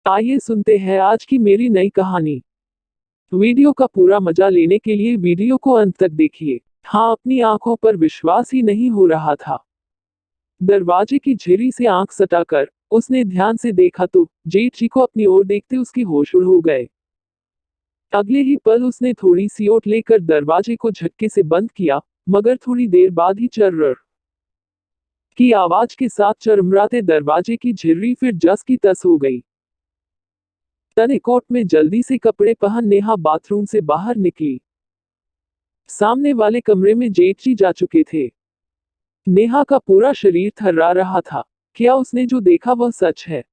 आइए सुनते हैं आज की मेरी नई कहानी। वीडियो का पूरा मजा लेने के लिए वीडियो को अंत तक देखिए। हाँ, अपनी आंखों पर विश्वास ही नहीं हो रहा था। दरवाजे की झिरी से आंख सटाकर उसने ध्यान से देखा तो जेठ जी को अपनी ओर देखते उसके होश उड़ हो गए। अगले ही पल उसने थोड़ी सी ओट लेकर दरवाजे को झटके से बंद किया, मगर थोड़ी देर बाद ही चर्र की आवाज के साथ चरमराते दरवाजे की झिर्री फिर जस की तस हो गई। तने कोट में जल्दी से कपड़े पहन नेहा बाथरूम से बाहर निकली। सामने वाले कमरे में जेठ जी जा चुके थे। नेहा का पूरा शरीर थर्रा रहा था। क्या उसने जो देखा वह सच है?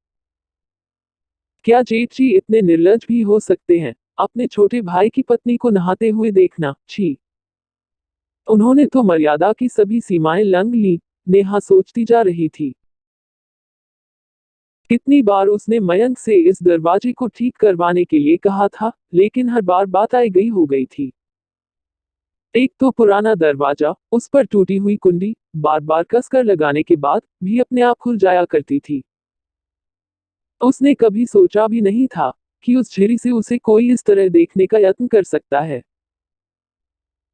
क्या जेठ जी इतने निर्लज्ज भी हो सकते हैं? अपने छोटे भाई की पत्नी को नहाते हुए देखना, छी। उन्होंने तो मर्यादा की सभी सीमाएं लंघ ली, नेहा सोचती जा रही थी। कितनी बार उसने मयंक से इस दरवाजे को ठीक करवाने के लिए कहा था, लेकिन हर बार बात आई गई हो गई थी। एक तो पुराना दरवाजा, उस पर टूटी हुई कुंडी, बार बार कसकर लगाने के बाद भी अपने आप खुल जाया करती थी। उसने कभी सोचा भी नहीं था कि उस झिरी से उसे कोई इस तरह देखने का यत्न कर सकता है।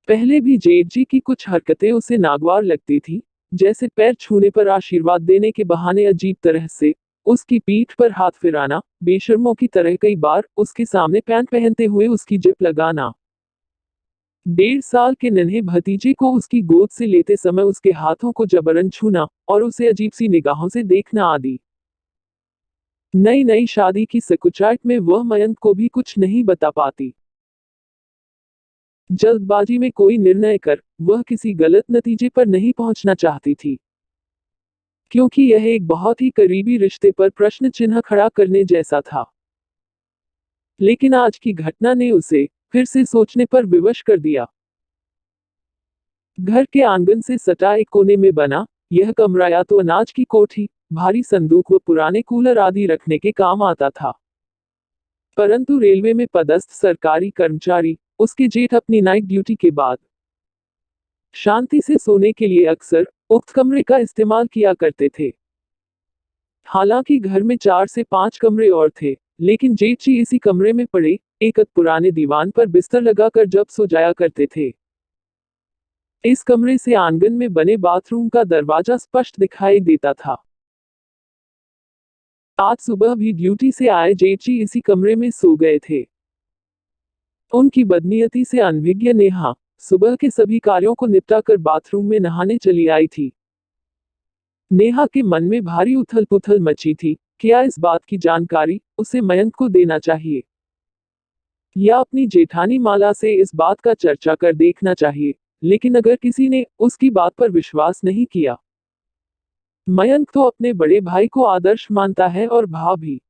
पहले भी जेठ जी की कुछ हरकतें उसे नागवार लगती थी, जैसे पैर छूने पर आशीर्वाद देने के बहाने अजीब तरह से उसकी पीठ पर हाथ फिराना, बेशर्मों की तरह कई बार उसके सामने पैंट पहनते हुए उसकी जिप लगाना। 1.5 साल के नन्हे भतीजे को उसकी गोद से लेते समय उसके हाथों को जबरन छूना और उसे अजीब सी निगाहों से देखना आदि। नई नई शादी की सकुचाहट में वह मयंक को भी कुछ नहीं बता पाती। जल्दबाजी में कोई निर्णय कर वह किसी गलत नतीजे पर नहीं पहुंचना चाहती थी, क्योंकि यह एक बहुत ही करीबी रिश्ते पर प्रश्न चिन्ह खड़ा करने जैसा था। लेकिन आज की घटना ने उसे फिर से सोचने पर विवश कर दिया। घर के आंगन से सटा एक कोने में बना यह कमरा या तो अनाज की कोठी, भारी संदूक व पुराने कूलर आदि रखने के काम आता था। परंतु रेलवे में पदस्थ सरकारी कर्मचारी उसके जेठ अपनी नाइट ड्यूटी के बाद शांति से सोने के लिए अक्सर उक्त कमरे का इस्तेमाल किया करते थे। हालांकि घर में 4 से 5 कमरे और थे, लेकिन जेठ जी इसी कमरे में पड़े एक पुराने दीवान पर बिस्तर लगाकर जब सो जाया करते थे। इस कमरे से आंगन में बने बाथरूम का दरवाजा स्पष्ट दिखाई देता था। आज सुबह भी ड्यूटी से आए जेठ जी इसी कमरे में सो गए थे। उनकी बदनीयती से अनभिज्ञ नेहा सुबह के सभी कार्यों को निपटाकर बाथरूम में नहाने चली आई थी। नेहा के मन में भारी उथल पुथल मची थी। क्या इस बात की जानकारी उसे मयंक को देना चाहिए, या अपनी जेठानी माला से इस बात का चर्चा कर देखना चाहिए? लेकिन अगर किसी ने उसकी बात पर विश्वास नहीं किया, मयंक तो अपने बड़े भाई को आदर्श मानता है और भाभी,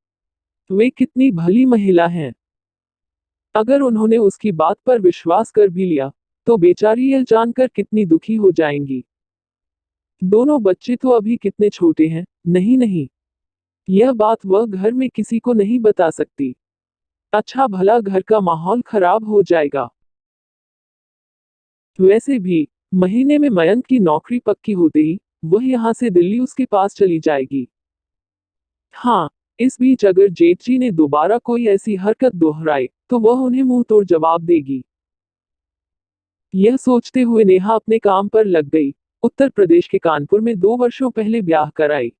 वे कितनी भली महिला हैं। अगर उन्होंने उसकी बात पर विश्वास कर भी लिया, तो बेचारी यह जानकर कितनी दुखी हो जाएंगी। दोनों बच्चे तो अभी कितने छोटे हैं। नहीं नहीं, यह बात वह घर में किसी को नहीं बता सकती। अच्छा भला घर का माहौल खराब हो जाएगा। वैसे भी महीने में मयंक की नौकरी पक्की होते ही वह यहां से दिल्ली उसके पास चली जाएगी। हाँ, इस बीच अगर जेठ जी ने दोबारा कोई ऐसी हरकत दोहराई, तो वह उन्हें मुंह तोड़ जवाब देगी। यह सोचते हुए नेहा अपने काम पर लग गई। उत्तर प्रदेश के कानपुर में 2 वर्षों पहले ब्याह कराई।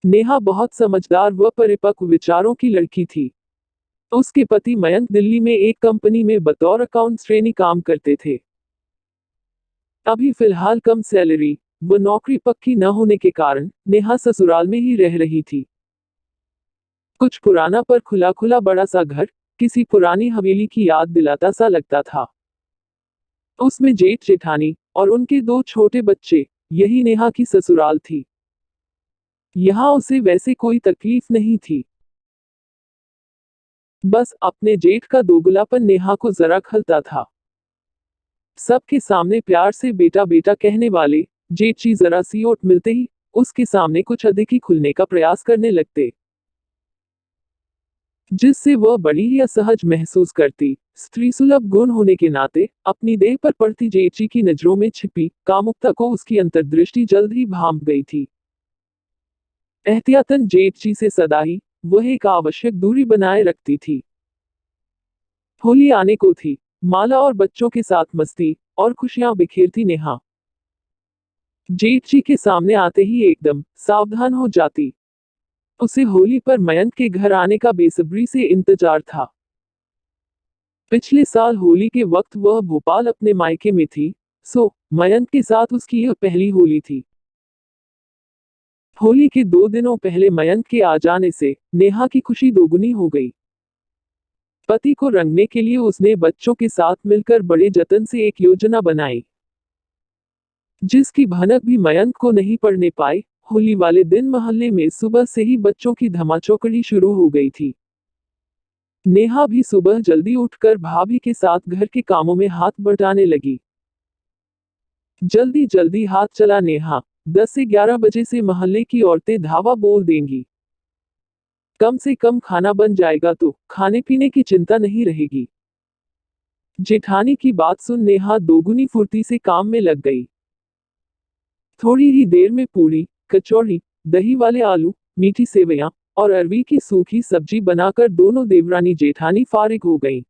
नेहा बहुत समझदार व परिपक्व विचारों की लड़की थी। उसके पति मयंक दिल्ली में एक कंपनी में बतौर अकाउंट्स ट्रेनी काम करते थे। अभी फिलहाल कम सैलरी व नौकरी पक्की न होने के कारण नेहा ससुराल में ही रह रही थी। कुछ पुराना पर खुला खुला बड़ा सा घर किसी पुरानी हवेली की याद दिलाता सा लगता था। उसमें जेठ जेठानी और उनके 2 छोटे बच्चे, यही नेहा की ससुराल थी। यहां उसे वैसे कोई तकलीफ नहीं थी। बस अपने जेठ का दोगलापन नेहा को जरा खलता था। सबके सामने प्यार से बेटा बेटा कहने वाले जेठ जी जरा सी ओट मिलते ही उसके सामने कुछ अधिक ही खुलने का प्रयास करने लगते, जिससे वह बड़ी ही असहज महसूस करती। स्त्री सुलभ गुण होने के नाते अपनी देह पर पड़ती जेठ जी की नजरों में छिपी कामुकता को उसकी अंतर्दृष्टि जल्द ही भांप गई थी। एहतियातन जेठ जी से सदा ही वह एक आवश्यक दूरी बनाए रखती थी। होली आने को थी। माला और बच्चों के साथ मस्ती और खुशियां बिखेरती नेहा जेठ जी के सामने आते ही एकदम सावधान हो जाती। उसे होली पर मयंक के घर आने का बेसब्री से इंतजार था। पिछले साल होली के वक्त वह भोपाल अपने मायके में थी, सो मयंक के साथ उसकी यह पहली होली थी। होली के 2 दिनों पहले मयंक के आ जाने से नेहा की खुशी दोगुनी हो गई। पति को रंगने के लिए उसने बच्चों के साथ मिलकर बड़े जतन से एक योजना बनाई, जिसकी भनक भी मयंक को नहीं पड़ने पाई। होली वाले दिन मोहल्ले में सुबह से ही बच्चों की धमाचौकड़ी शुरू हो गई थी। नेहा भी सुबह जल्दी उठकर भाभी के साथ घर के कामों में हाथ बटाने लगी। जल्दी जल्दी हाथ चला नेहा, 10 से 11 बजे से मोहल्ले की औरतें धावा बोल देंगी। कम से कम खाना बन जाएगा तो खाने पीने की चिंता नहीं रहेगी। जेठानी की बात सुन नेहा दोगुनी फुर्ती से काम में लग गई। थोड़ी ही देर में पूरी, कचौड़ी, दही वाले आलू, मीठी सेवइयां और अरवी की सूखी सब्जी बनाकर दोनों देवरानी जेठानी फारिग हो गईं।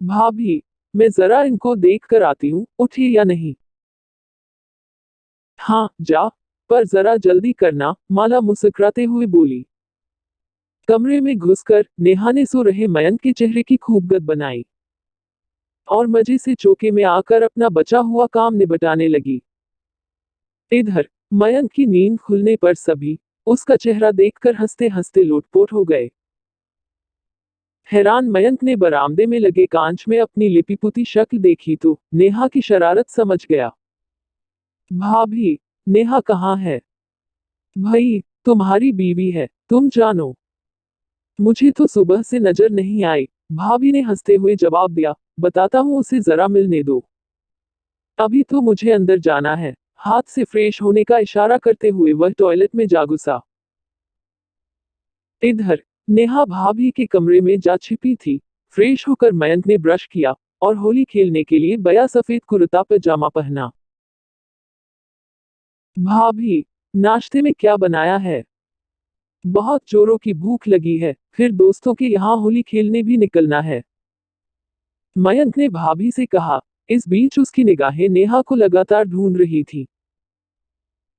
भाभी, मैं जरा इनको देख कर आती हूँ, उठे या नहीं? हाँ, जा, पर जरा जल्दी करना, माला मुस्कुराते हुए बोली। कमरे में घुसकर नेहा ने सो रहे मयंक के चेहरे की खूबगत बनाई और मजे से चौके में आकर अपना बचा हुआ काम निपटाने लगी। इधर मयंक की नींद खुलने पर सभी उसका चेहरा देखकर हंसते हंसते लोटपोट हो गए। हैरान मयंक ने बरामदे में लगे कांच में अपनी लिपीपुती शक्ल देखी तो नेहा की शरारत समझ गया। भाभी, नेहा कहाँ है? भाई, तुम्हारी बीवी है, तुम जानो। मुझे तो सुबह से नजर नहीं आई, भाभी ने हंसते हुए जवाब दिया। बताता हूँ, उसे जरा मिलने दो। अभी तो मुझे अंदर जाना है। हाथ से फ्रेश होने का इशारा करते हुए वह टॉयलेट में जा घुसा। इधर नेहा भाभी के कमरे में जा छिपी थी। फ्रेश होकर मयंक ने ब्रश किया और होली खेलने के लिए बया सफेद कुर्ता पजामा पहना। भाभी, नाश्ते में क्या बनाया है? बहुत जोरों की भूख लगी है, फिर दोस्तों के यहाँ होली खेलने भी निकलना है, मयंक ने भाभी से कहा। इस बीच उसकी निगाहें नेहा को लगातार ढूंढ रही थी।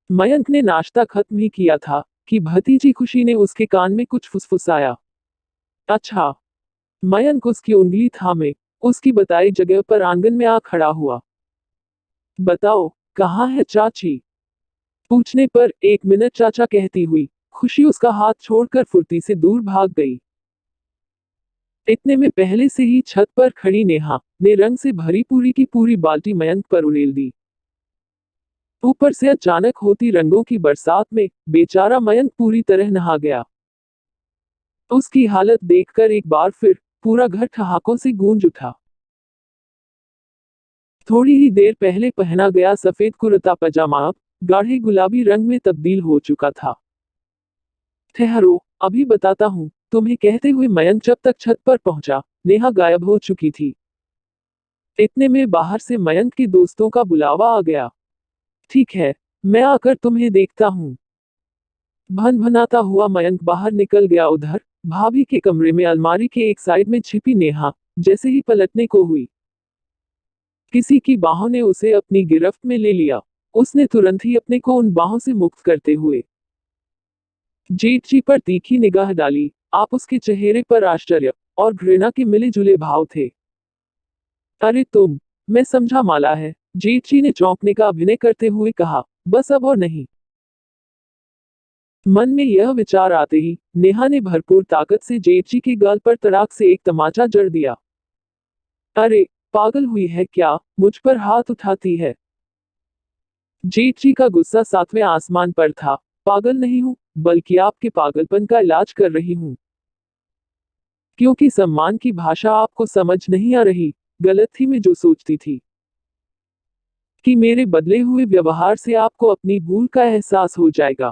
मयंक ने नाश्ता खत्म ही किया था कि भतीजी खुशी ने उसके कान में कुछ फुसफुसाया। अच्छा। मयंक उसकी उंगली थामे उसकी बताई जगह पर आंगन में आ खड़ा हुआ। बताओ, कहाँ है चाची? पूछने पर 1 मिनट चाचा कहती हुई खुशी उसका हाथ छोड़कर फुर्ती से दूर भाग गई। इतने में पहले से ही छत पर खड़ी नेहा ने रंग से भरी पूरी की पूरी बाल्टी मयंक पर उड़ेल दी। ऊपर से अचानक होती रंगों की बरसात में बेचारा मयंक पूरी तरह नहा गया। उसकी हालत देखकर एक बार फिर पूरा घर ठहाकों से गूंज उठा। थोड़ी ही देर पहले पहना गया सफेद कुर्ता पजामा अब गाढ़े गुलाबी रंग में तब्दील हो चुका था। ठहरो, अभी बताता हूँ तुम्हें, कहते हुए मयंक जब तक छत पर पहुंचा, नेहा गायब हो चुकी थी। इतने में बाहर से मयंक के दोस्तों का बुलावा आ गया। ठीक है, मैं आकर तुम्हें देखता हूँ। भनभनाता हुआ मयंक बाहर निकल गया। उधर भाभी के कमरे में अलमारी के एक साइड में छिपी नेहा जैसे ही पलटने को हुई, किसी की बाहों ने उसे अपनी गिरफ्त में ले लिया। उसने तुरंत ही अपने को उन बाहों से मुक्त करते हुए जेठ जी पर तीखी निगाह डाली। आप उसके चेहरे पर आश्चर्य और घृणा के मिले जुले भाव थे। अरे तुम, मैं समझा माला है, जेठ जी ने चौंकने का अभिनय करते हुए कहा। बस अब और नहीं। मन में यह विचार आते ही नेहा ने भरपूर ताकत से जेठ जी के गाल पर तड़ाक से एक तमाचा जड़ दिया। अरे, पागल हुई है क्या, मुझ पर हाथ उठाती है? जेठ जी का गुस्सा 7वें आसमान पर था। पागल नहीं हूं, बल्कि आपके पागलपन का इलाज कर रही हूं। क्योंकि सम्मान की भाषा आपको समझ नहीं आ रही। गलत थी मैं जो सोचती थी कि मेरे बदले हुए व्यवहार से आपको अपनी भूल का एहसास हो जाएगा।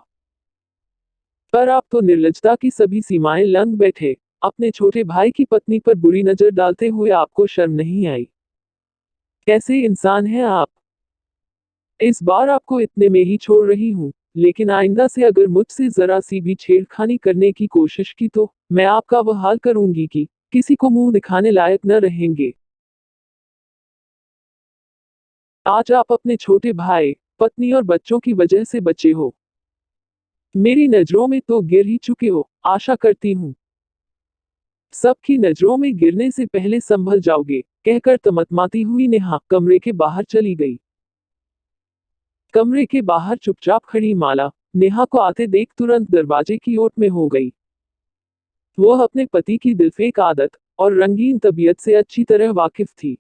पर आप तो निर्लज्जता की सभी सीमाएं लंघ बैठे। अपने छोटे भाई की पत्नी पर बुरी नजर डालते हुए आपको शर्म नहीं आई? कैसे इंसान हैं आप? इस बार आपको इतने में ही छोड़ रही हूँ। लेकिन आइंदा से अगर मुझसे जरा सी भी छेड़खानी करने की कोशिश की तो मैं आपका वह हाल करूंगी कि किसी को मुंह दिखाने लायक न रहेंगे। आज आप अपने छोटे भाई, पत्नी और बच्चों की वजह से बचे हो। मेरी नजरों में तो गिर ही चुके हो, आशा करती हूँ सबकी नजरों में गिरने से पहले संभल जाओगे, कहकर तमतमाती हुई नेहा कमरे के बाहर चली गई। कमरे के बाहर चुपचाप खड़ी माला नेहा को आते देख तुरंत दरवाजे की ओट में हो गई। वह अपने पति की दिलफेक आदत और रंगीन तबीयत से अच्छी तरह वाकिफ थी।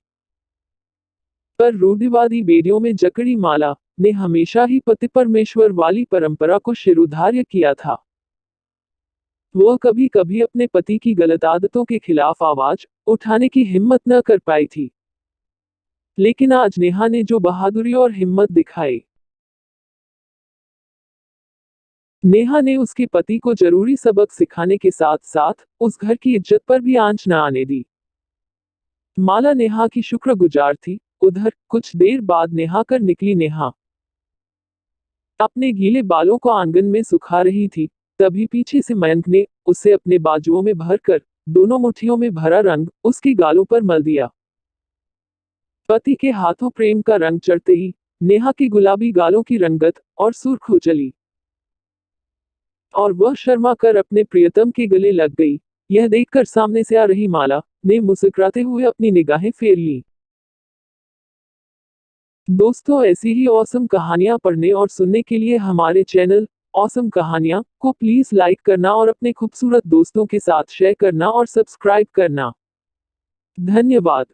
पर रूढ़िवादी बेड़ियों में जकड़ी माला ने हमेशा ही पति परमेश्वर वाली परंपरा को शिरोधार्य किया था। वह कभी कभी अपने पति की गलत आदतों के खिलाफ आवाज उठाने की हिम्मत न कर पाई थी, लेकिन आज नेहा ने जो बहादुरी और हिम्मत दिखाई, नेहा ने उसके पति को जरूरी सबक सिखाने के साथ साथ उस घर की इज्जत पर भी आंच न आने दी। माला नेहा की शुक्रगुजार थी। उधर कुछ देर बाद नेहा कर निकली नेहा अपने गीले बालों को आंगन में सुखा रही थी, तभी पीछे से मयंक ने उसे अपने बाजुओं में भरकर दोनों मुट्ठियों में भरा रंग उसके गालों पर मल दिया। पति के हाथों प्रेम का रंग चढ़ते ही नेहा की गुलाबी गालों की रंगत और सुर्ख हो चली और वह शर्मा कर अपने प्रियतम के गले लग गई। यह देखकर सामने से आ रही माला ने मुस्कुराते हुए अपनी निगाहें फेर ली। दोस्तों, ऐसी ही ऑसम कहानियां पढ़ने और सुनने के लिए हमारे चैनल ऑसम कहानियां को प्लीज लाइक करना और अपने खूबसूरत दोस्तों के साथ शेयर करना और सब्सक्राइब करना। धन्यवाद।